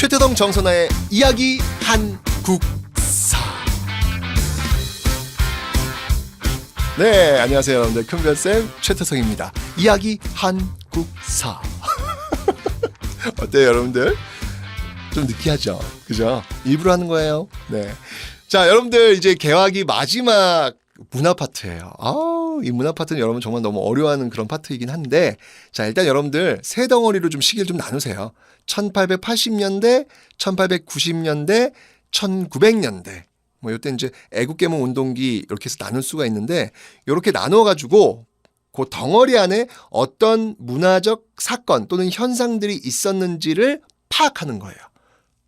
최태성 정선아의 이야기 한국사. 네, 안녕하세요 여러분들. 큰별쌤 최태성입니다. 이야기 한국사. 어때요 여러분들? 좀 느끼하죠? 그죠? 일부러 하는 거예요. 네. 자, 여러분들 이제 개화기 마지막 문화 파트예요. 이 문화 파트는 여러분 정말 너무 어려워하는 그런 파트이긴 한데, 자, 일단 여러분들 세 덩어리로 좀 시기를 좀 나누세요. 1880년대, 1890년대, 1900년대. 뭐 이때 이제 애국개몽 운동기 이렇게 해서 나눌 수가 있는데, 이렇게 나눠 가지고 그 덩어리 안에 어떤 문화적 사건 또는 현상들이 있었는지를 파악하는 거예요.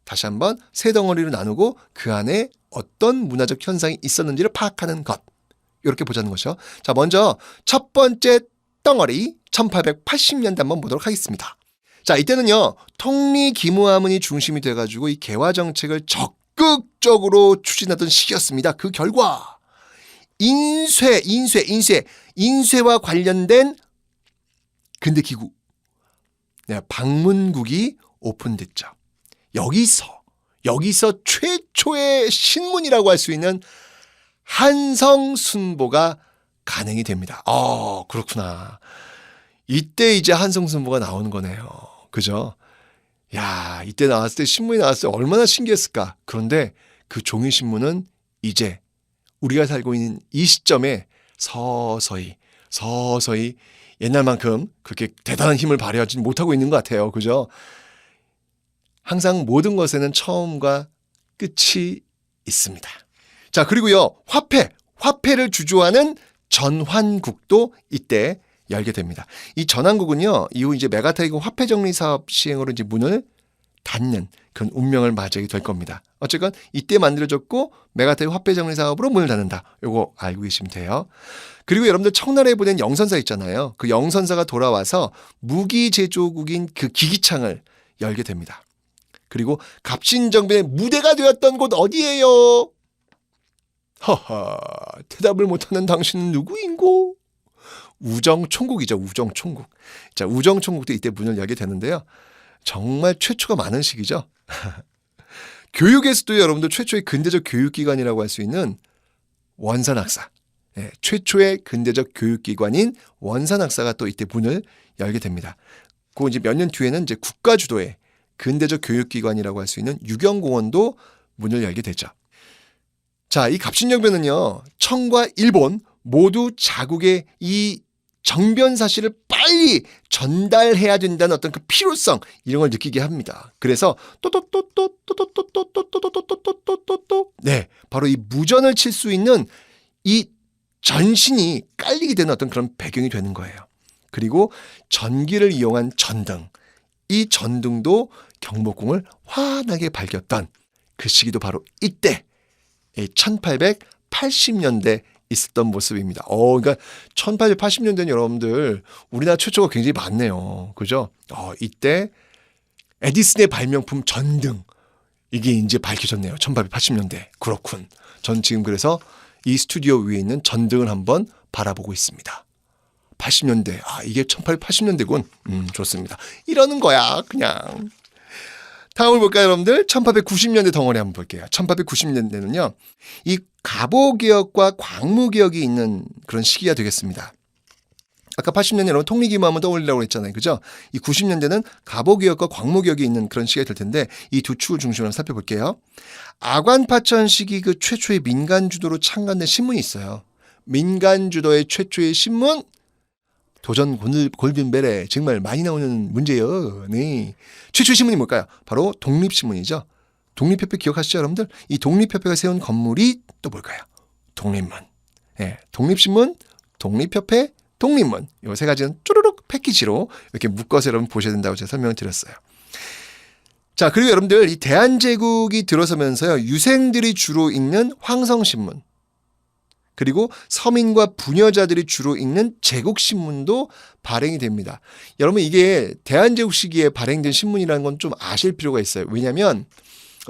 다시 한번 세 덩어리로 나누고 그 안에 어떤 문화적 현상이 있었는지를 파악하는 것. 이렇게 보자는 것이죠. 자, 먼저 첫 번째 덩어리 1880년대 한번 보도록 하겠습니다. 자, 이때는요, 통리기무하문이 중심이 돼가지고 이 개화 정책을 적극적으로 추진하던 시기였습니다. 그 결과 인쇄와 관련된 근대 기구, 방문국이 오픈됐죠. 여기서 최초의 신문이라고 할 수 있는 한성순보가 간행이 됩니다. 그렇구나. 이때 이제 한성순보가 나오는 거네요. 그죠? 야, 이때 나왔을 때, 신문이 나왔을 때 얼마나 신기했을까. 그런데 그 종이신문은 이제 우리가 살고 있는 이 시점에 서서히 옛날만큼 그렇게 대단한 힘을 발휘하지 못하고 있는 것 같아요. 그죠? 항상 모든 것에는 처음과 끝이 있습니다. 자, 그리고요, 화폐를 주조하는 전환국도 이때 열게 됩니다. 이 전환국은요, 이후 이제 메가타이거 화폐 정리 사업 시행으로 이제 문을 닫는 그런 운명을 맞이하게 될 겁니다. 어쨌건 이때 만들어졌고 메가타이거 화폐 정리 사업으로 문을 닫는다. 요거 알고 계시면 돼요. 그리고 여러분들 청나라에 보낸 영선사 있잖아요. 그 영선사가 돌아와서 무기 제조국인 그 기기창을 열게 됩니다. 그리고 갑신정변의 무대가 되었던 곳 어디예요? 허허, 대답을 못하는 당신은 누구인고? 우정총국이죠. 우정총국. 자, 우정총국도 이때 문을 열게 되는데요. 정말 최초가 많은 시기죠. 교육에서도 여러분들 최초의 근대적 교육기관이라고 할 수 있는 원산학사. 최초의 근대적 교육기관인 원산학사가 또 이때 문을 열게 됩니다. 그 이제 몇 년 뒤에는 이제 국가주도의 근대적 교육기관이라고 할 수 있는 유경공원도 문을 열게 되죠. 자, 이 갑신정변은요, 청과 일본 모두 자국의 이 정변 사실을 빨리 전달해야 된다는 어떤 그 필요성, 이런 걸 느끼게 합니다. 그래서 네, 바로 이 무전을 칠 수 있는 이 전신이 깔리게 되는 어떤 그런 배경이 되는 거예요. 그리고 전기를 이용한 전등, 이 전등도 경복궁을 환하게 밝혔던 그 시기도 바로 이때 1880년대 있었던 모습입니다. 그러니까 1880년대는 여러분들 우리나라 최초가 굉장히 많네요. 그죠? 이때 에디슨의 발명품 전등, 이게 이제 밝혀졌네요. 1880년대. 그렇군. 전 지금 그래서 이 스튜디오 위에 있는 전등을 한번 바라보고 있습니다. 80년대. 이게 1880년대군. 좋습니다. 이러는 거야, 그냥. 다음을 볼까요, 여러분들? 1890년대 덩어리 한번 볼게요. 1890년대는요, 이 갑오개혁과 광무개혁이 있는 그런 시기가 되겠습니다. 아까 80년대 여러분 통리기무하면 떠올리라고 했잖아요. 그죠? 이 90년대는 갑오개혁과 광무개혁이 있는 그런 시기가 될 텐데, 이 두 축을 중심으로 살펴볼게요. 아관파천 시기 그 최초의 민간주도로 창간된 신문이 있어요. 민간주도의 최초의 신문, 도전 골든벨에 정말 많이 나오는 문제예요. 네. 최초의 신문이 뭘까요? 바로 독립신문이죠. 독립협회 기억하시죠, 여러분들? 이 독립협회가 세운 건물이 또 뭘까요? 독립문. 독립신문, 독립협회, 독립문. 이 세 가지는 쪼르륵 패키지로 이렇게 묶어서 여러분 보셔야 된다고 제가 설명을 드렸어요. 자, 그리고 여러분들 이 대한제국이 들어서면서요, 유생들이 주로 읽는 황성신문, 그리고 서민과 부녀자들이 주로 읽는 제국신문도 발행이 됩니다. 여러분 이게 대한제국 시기에 발행된 신문이라는 건 좀 아실 필요가 있어요. 왜냐하면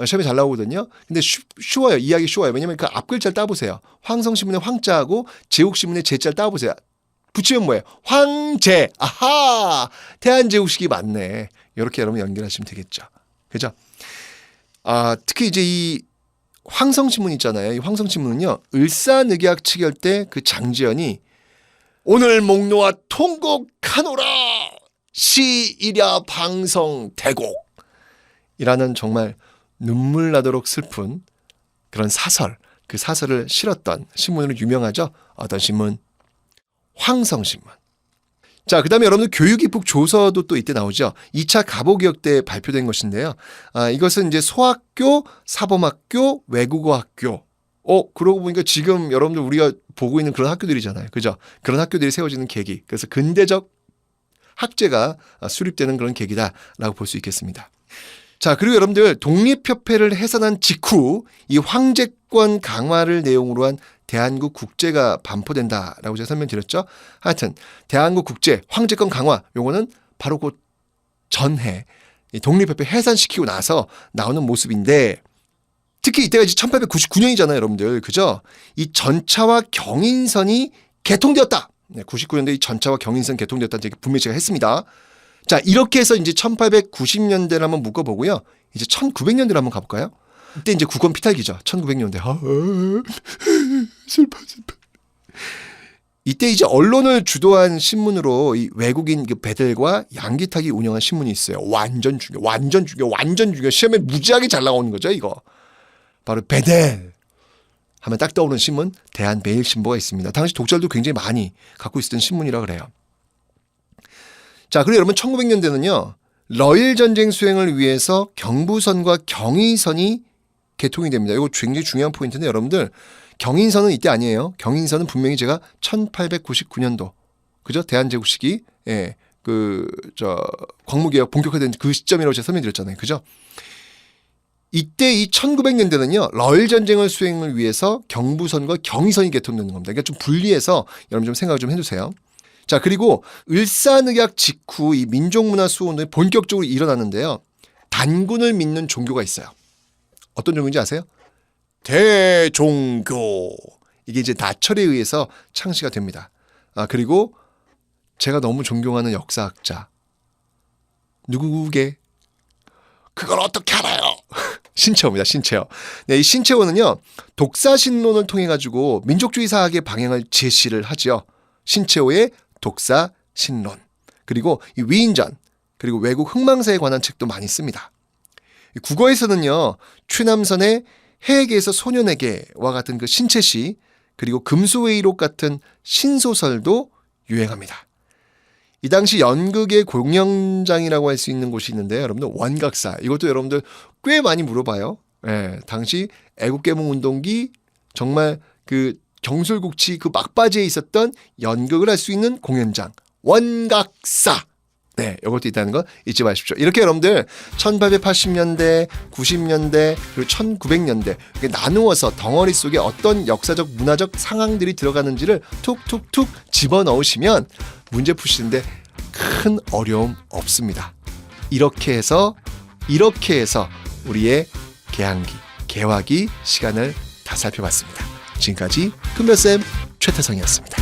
시험에 잘 나오거든요. 근데 쉬워요. 이해하기 쉬워요. 왜냐하면 그 앞글자를 따보세요. 황성신문의 황자하고 제국신문의 제자를 따보세요. 붙이면 뭐예요? 황제. 아하! 대한제국 시기 맞네. 이렇게 여러분 연결하시면 되겠죠. 그죠? 특히 이제 이 황성신문 있잖아요. 이 황성신문은요. 을사늑약 때 그 장지연이 오늘 목놓아 통곡하노라 시이랴 방성대곡 이라는 정말 눈물 나도록 슬픈 그런 사설, 그 사설을 실었던 신문으로 유명하죠. 어떤 신문? 황성신문. 자, 그 다음에 여러분들 교육입국 조서도 또 이때 나오죠. 2차 가보개혁 때 발표된 것인데요. 이것은 이제 소학교, 사범학교, 외국어학교. 그러고 보니까 지금 여러분들 우리가 보고 있는 그런 학교들이잖아요. 그죠? 그런 학교들이 세워지는 계기. 그래서 근대적 학제가 수립되는 그런 계기다라고 볼 수 있겠습니다. 자, 그리고 여러분들 독립협회를 해산한 직후 이 황제권 강화를 내용으로 한 대한국 국제가 반포된다라고 제가 설명드렸죠. 하여튼 대한국 국제 황제권 강화 요거는 바로 그 전해 독립협회 해산시키고 나서 나오는 모습인데 특히 이때가 이제 1899년이잖아요, 여러분들. 그죠? 이 전차와 경인선이 개통되었다. 99년도에 이 전차와 경인선 개통되었다는 얘기 분명히 제가 했습니다. 자, 이렇게 해서 이제 1890년대를 한번 묶어보고요. 이제 1900년대로 한번 가볼까요? 이때 이제 국권 피탈기죠. 1900년대. 슬퍼. 이때 이제 언론을 주도한 신문으로 이 외국인 그 베델과 양기탁이 운영한 신문이 있어요. 완전 중요. 시험에 무지하게 잘 나오는 거죠, 이거. 바로 베델 하면 딱 떠오르는 신문 대한매일신보가 있습니다. 당시 독자들도 굉장히 많이 갖고 있었던 신문이라 그래요. 자, 그리고 여러분 1900년대는요. 러일 전쟁 수행을 위해서 경부선과 경의선이 개통이 됩니다. 이거 굉장히 중요한 포인트인데 여러분들 경인선은 이때 아니에요. 경인선은 분명히 제가 1899년도 그죠? 대한제국 시기 광무개혁 본격화된 그 시점이라고 제가 설명드렸잖아요. 그죠? 이때 이 1900년대는요. 러일 전쟁을 수행을 위해서 경부선과 경의선이 개통되는 겁니다. 그러니까 좀 분리해서 여러분 좀 생각을 좀 해주세요. 자, 그리고 을사늑약 직후 이 민족문화 수호운동이 본격적으로 일어나는데요. 단군을 믿는 종교가 있어요. 어떤 종교인지 아세요? 대종교. 이게 이제 나철에 의해서 창시가 됩니다. 그리고 제가 너무 존경하는 역사학자. 누구게? 그걸 어떻게 알아요? 신채호입니다. 신채호. 네, 이 신채호는요. 독사신론을 통해 가지고 민족주의 사학의 방향을 제시를 하죠. 신채호의 독사신론. 그리고 이 위인전. 그리고 외국 흥망사에 관한 책도 많이 씁니다. 국어에서는요. 최남선의 해에게서 소년에게와 같은 그 신채시 그리고 금수회의록 같은 신소설도 유행합니다. 이 당시 연극의 공연장이라고 할 수 있는 곳이 있는데요. 여러분들 원각사. 이것도 여러분들 꽤 많이 물어봐요. 예, 당시 애국개몽운동기 정말 그 경술국치 그 막바지에 있었던 연극을 할 수 있는 공연장. 원각사. 네, 이것도 있다는 거 잊지 마십시오. 이렇게 여러분들 1880년대, 90년대, 그리고 1900년대 이렇게 나누어서 덩어리 속에 어떤 역사적, 문화적 상황들이 들어가는지를 툭툭툭 집어넣으시면 문제 푸시는데 큰 어려움 없습니다. 이렇게 해서 우리의 개항기, 개화기 시간을 다 살펴봤습니다. 지금까지 큰별쌤 최태성이었습니다.